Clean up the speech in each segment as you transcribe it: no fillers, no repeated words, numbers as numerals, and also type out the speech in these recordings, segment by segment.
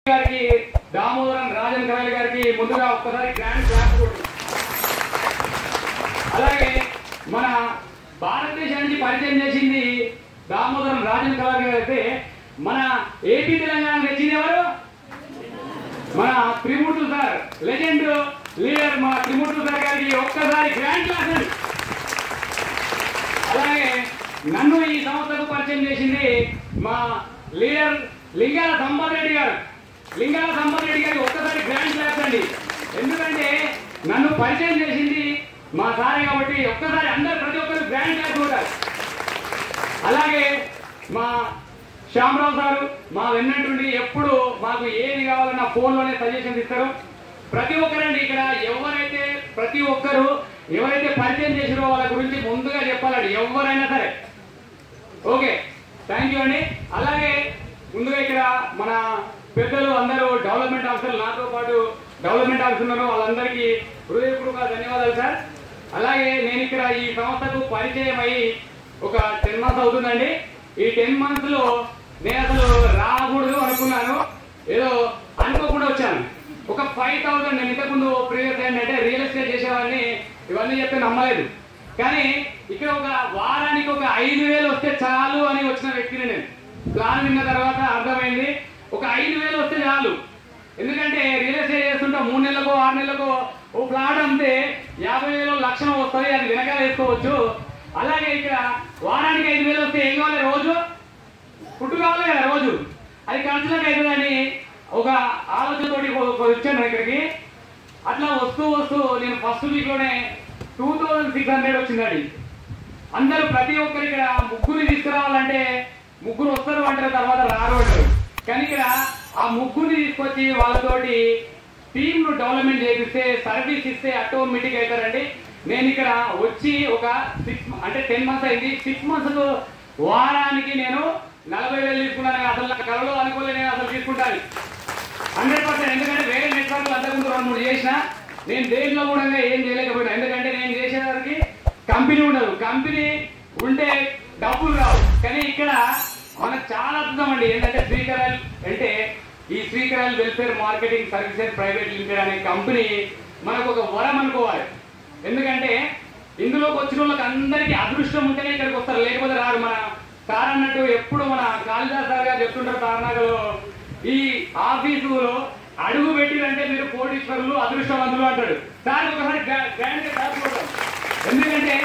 గారికి దామోదరం రాజన్ కరాలి గారికి ముందుగా ఒక్కసారి గ్రాండ్ క్లాప్ కొట్టు. అలాగే మన భారతదేశానికి పరిచయం చేసింది దామోదరం రాజన్ కరాలి గారు అయితే మన ఏపీ తెలంగాణ తెచ్చింది ఎవరు? మన త్రిమూర్తులు సార్, లెజెండ్ లీడర్ మన త్రిమూర్తులు సార్ గారికి ఒక్కసారి గ్రాండ్ క్లాస్ అండి. అలాగే నన్ను ఈ సంస్థకు పరిచయం చేసింది మా లీడర్ లింగాల సంపత్ రెడ్డి గారు. లింగాల సంపత్ రెడ్డి గారికి ఒక్కసారి గ్రాండ్ క్లాస్ అండి. ఎందుకంటే నన్ను పరిచయం చేసింది మా సారే కాబట్టి ఒక్కసారి అందరు ప్రతి ఒక్కరు గ్రాండ్ క్లాస్ ఉంటారు. అలాగే మా శ్యామరావు సారు మా వెన్నంటుండి ఎప్పుడు మాకు ఏది కావాలన్నా ఫోన్లోనే సజెషన్స్ ఇస్తారు. ప్రతి ఒక్కరండి ఇక్కడ ప్రతి ఒక్కరు ఎవరైతే పరిచయం చేసిరో వాళ్ళ గురించి ముందుగా చెప్పాలండి ఎవరైనా సరే. ఓకే, థ్యాంక్ యూ అండి. అలాగే ముందుగా ఇక్కడ మన పెద్దలు అందరూ డెవలప్మెంట్ ఆఫీసర్లు నాతో పాటు డెవలప్మెంట్ ఆఫీసర్ ఉన్నారు, వాళ్ళందరికీ హృదయపూర్వక ధన్యవాదాలు సార్. అలాగే నేను ఇక్కడ ఈ సంస్థకు పరిచయం అయ్యి ఒక 10 months అవుతుందండి. ఈ 10 months లో నేను అసలు రాకూడదు అనుకున్నాను, ఏదో అనుకోకుండా వచ్చాను. ఒక 5,000 నేను ఇంతకుముందు ప్రీవియస్ ఏంటంటే రియల్ ఎస్టేట్ చేసేవాడిని, ఇవన్నీ చెప్తే నమ్మలేదు. కానీ ఇక్కడ ఒక వారానికి ఒక 5,000 వస్తే చాలు అని వచ్చిన వ్యక్తిని నేను. ప్లాన్ విన్న తర్వాత అర్థమైంది ఒక 5,000 వస్తే చాలు. ఎందుకంటే రియల్ ఎస్టేట్ చేస్తుంటే 3 నెలలకో 6 నెలలకో ఓ ప్లాట్ అమ్మితే 50,000 లక్షణం వస్తుంది, అది వెనకాల వేసుకోవచ్చు. అలాగే ఇక్కడ వారానికి 5,000 వస్తే ఏం కావాలి? రోజు ఫుడ్ కావాలి కదా, రోజు అది ఖర్చులకు అవుతుందని ఒక ఆలోచనతోటి వచ్చాను ఇక్కడికి. అట్లా వస్తూ నేను ఫస్ట్ వీక్లోనే 2,600 వచ్చిందండి. అందరూ ప్రతి ఒక్కరు ఇక్కడ ముగ్గురిని తీసుకురావాలంటే ముగ్గురు వస్తారు అంటారు, తర్వాత రారు అంటారు. కానీ ఇక్కడ ఆ ముగ్గురిని తీసుకొచ్చి వాళ్ళతోటి టీంను డెవలప్మెంట్ చేపిస్తే సర్వీస్ ఇస్తే ఆటోమేటిక్ అవుతారండి. నేను ఇక్కడ వచ్చి ఒక 10 months అయింది. 6 months వారానికి నేను 40,000 తీసుకున్నాను. అసలు నా కళలో అనుకోలేదు నేను అసలు తీసుకుంటాను 100%. ఎందుకంటే వేరే నెట్వర్క్లు అంతకుముందు 2-3 చేసిన నేను దేంట్లో కూడా ఏం చేయలేకపోయినా. ఎందుకంటే నేను చేసేదానికి కంపెనీ ఉండదు, కంపెనీ ఉంటే డబ్బులు రావు. కానీ ఇక్కడ మనకు చాలా అద్భుతం అండి. ఏంటంటే శ్రీకరాయల్ అంటే ఈ Srikarayal welfare marketing services private limited అనే కంపెనీ మనకు ఒక వరం అనుకోవాలి. ఎందుకంటే ఇందులోకి వచ్చిన వాళ్ళకి అందరికీ అదృష్టం ఉంటేనే ఇక్కడికి వస్తారు, లేకపోతే రారు. మన సార్ అన్నట్టు ఎప్పుడు మన కాళిదాస్ సార్ గారు చెప్తుంటారు తారనాగలో, ఈ ఆఫీసులో అడుగు పెట్టిరంటే మీరు కోటీశ్వరులు అదృష్టవంతులు అంటాడు. సార్ ఒకసారి గ్రాండ్గా కాకపోతాం. ఎందుకంటే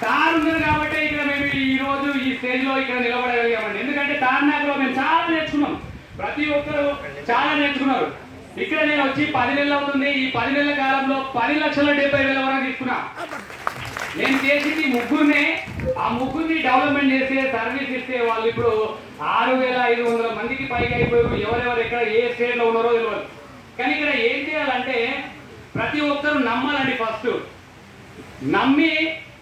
సార్ ఉన్నారు కాబట్టి ఇక్కడ మేము ఈ రోజు ఈ స్టేజ్ లో ఇక్కడ నిలబడగలిగామండి. ఎందుకంటే తారనాగలో మేము చాలా నేర్చుకున్నాం, ప్రతి ఒక్కరు చాలా నేర్చుకున్నారు. ఇక్కడ నేను వచ్చి 10 నెలలు అవుతుంది. ఈ 10 నెలల కాలంలో 10,70,000 వరకు తీసుకున్నా. నేను చేసింది ముగ్గురినే. ఆ ముగ్గురిని డెవలప్మెంట్ చేస్తే సర్వీస్ ఇస్తే వాళ్ళు ఇప్పుడు 6,500 మందికి పైగా అయిపోయారు. ఎవరెవరు ఎక్కడ ఏ స్టేట్ లో ఉన్నారో తెలియదు. కానీ ఇక్కడ ఏం చేయాలంటే ప్రతి ఒక్కరు నమ్మాలండి. ఫస్ట్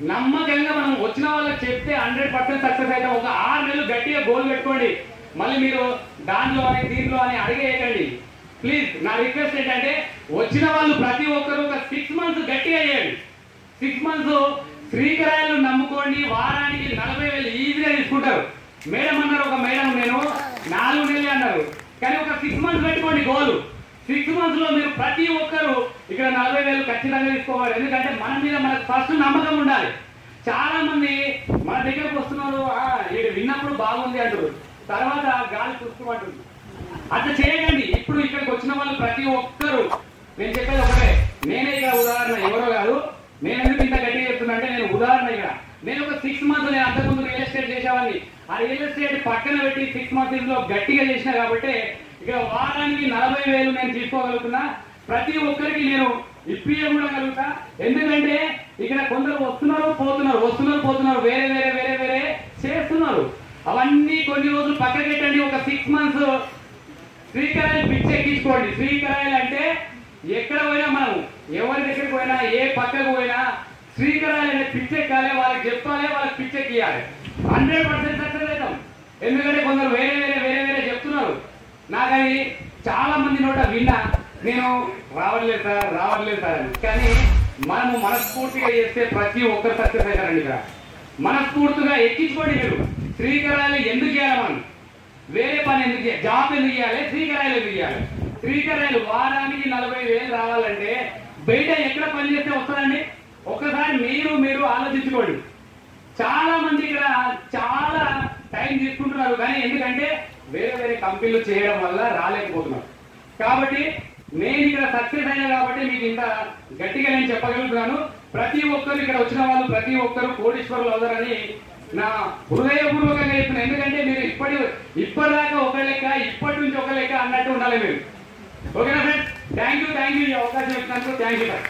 నమ్మకంగా మనం వచ్చిన వాళ్ళకి చెప్తే 100% సక్సెస్ అవుతాం. ఒక 6 నెలలు గట్టిగా గోల్ పెట్టుకోండి. మళ్ళీ మీరు దీంట్లో అని అడిగేయకండి ప్లీజ్. నా రిక్వెస్ట్ ఏంటంటే వచ్చిన వాళ్ళు ప్రతి ఒక్కరు ఒక 6 months గట్టిగా చేయండి. 6 months శ్రీకరాయలు నమ్ముకోండి. వారానికి 40,000 ఈజీగా తీసుకుంటారు. మేడం అన్నారు, ఒక మేడం నేను 4 నెలలు అన్నారు. కానీ ఒక 6 months పెట్టుకోండి గోలు. 6 months లో మీరు ప్రతి ఒక్కరు ఇక్కడ 40,000 ఖచ్చితంగా తీసుకోవాలి. ఎందుకంటే మన మీద మనకు ఫస్ట్ నమ్మకం ఉండాలి. చాలా మంది మన దగ్గరకు వస్తున్నారు, వీడు విన్నప్పుడు బాగుంది అంటారు, తర్వాత గాలి చూసుకోమంటుంది. అట్లా చేయకండి. ఇప్పుడు ఇక్కడికి వచ్చిన వాళ్ళు ప్రతి ఒక్కరు నేను చెప్పేది ఒకటే. నేనే ఇక్కడ ఉదాహరణ, ఎవరో కాదు. నేను ఎందుకు ఇంత గట్టిగా చెప్తున్నా అంటే నేను ఉదాహరణ ఇక్కడ నేను ఒక 6 months నేను అంతకుముందు రియల్ ఎస్టేట్ చేసేవాడిని. ఆ రియల్ ఎస్టేట్ పక్కన పెట్టి 6 months లో గట్టిగా చేసిన కాబట్టి ఇక్కడ వారానికి 40,000 నేను తీసుకోగలుగుతున్నా. ప్రతి ఒక్కరికి నేను ఇప్పియ కూడా కలుగుతా. ఎందుకంటే ఇక్కడ కొందరు వస్తున్నారు పోతున్నారు, వేరే చేస్తున్నారు. అవన్నీ కొన్ని రోజులు పక్కకెట్టండి. ఒక 6 months శ్రీకరాయలు పిచ్చి ఎక్కించుకోండి. శ్రీకరాయలు అంటే ఎక్కడ పోయినా మనం ఎవరి దగ్గరికి పోయినా ఏ పక్కకు పోయినా శ్రీకరాయలు అనే పిచ్చి ఎక్కాలి, వాళ్ళకి చెప్పాలి, వాళ్ళకి పిచ్చి ఎక్కియాలి. 100% సక్సెస్ అవుతాం. ఎందుకంటే కొందరు వేరే చెప్తున్నారు. నాకు అది చాలా మంది నోట విన్నా, నేను రావట్లేదు సార్ అని. కానీ మనము మనస్ఫూర్తిగా చేస్తే ప్రతి ఒక్కరు సక్సెస్ అవుతారండి. ఇక్కడ మనస్ఫూర్తిగా ఎక్కించుకోండి. మీరు శ్రీకరాయలు ఎందుకు చేయాలి? వేరే పని ఎందుకు జాబ్ ఎందుకు చేయాలి, శ్రీకరాయలు ఎందుకు చేయాలి? శ్రీకరాయలు వారానికి 40,000 రావాలంటే బయట ఎక్కడ పని చేస్తే వస్తుందండి? ఒక్కసారి మీరు ఆలోచించుకోండి. చాలా మంది ఇక్కడ చాలా టైం తీసుకుంటున్నారు, కానీ ఎందుకంటే వేరే వేరే కంపెనీలు చేయడం వల్ల రాలేకపోతున్నారు. కాబట్టి నేను ఇక్కడ సక్సెస్ అయినా కాబట్టి మీకు ఇంత గట్టిగా నేను చెప్పగలుగుతున్నాను. ప్రతి ఒక్కరు ఇక్కడ వచ్చిన వాళ్ళు ప్రతి ఒక్కరు కోటీశ్వరులు అవుతారని నా హృదయపూర్వకంగా చెప్తున్నాను. ఎందుకంటే మీరు ఇప్పటిదాకా ఒక లెక్క, ఇప్పటి నుంచి ఒక లెక్క అన్నట్టు ఉండాలి మీరు. ఓకేనా ఫ్రెండ్స్? థ్యాంక్ యూ ఈ అవకాశం ఇచ్చినందుకు థ్యాంక్ యూ సార్.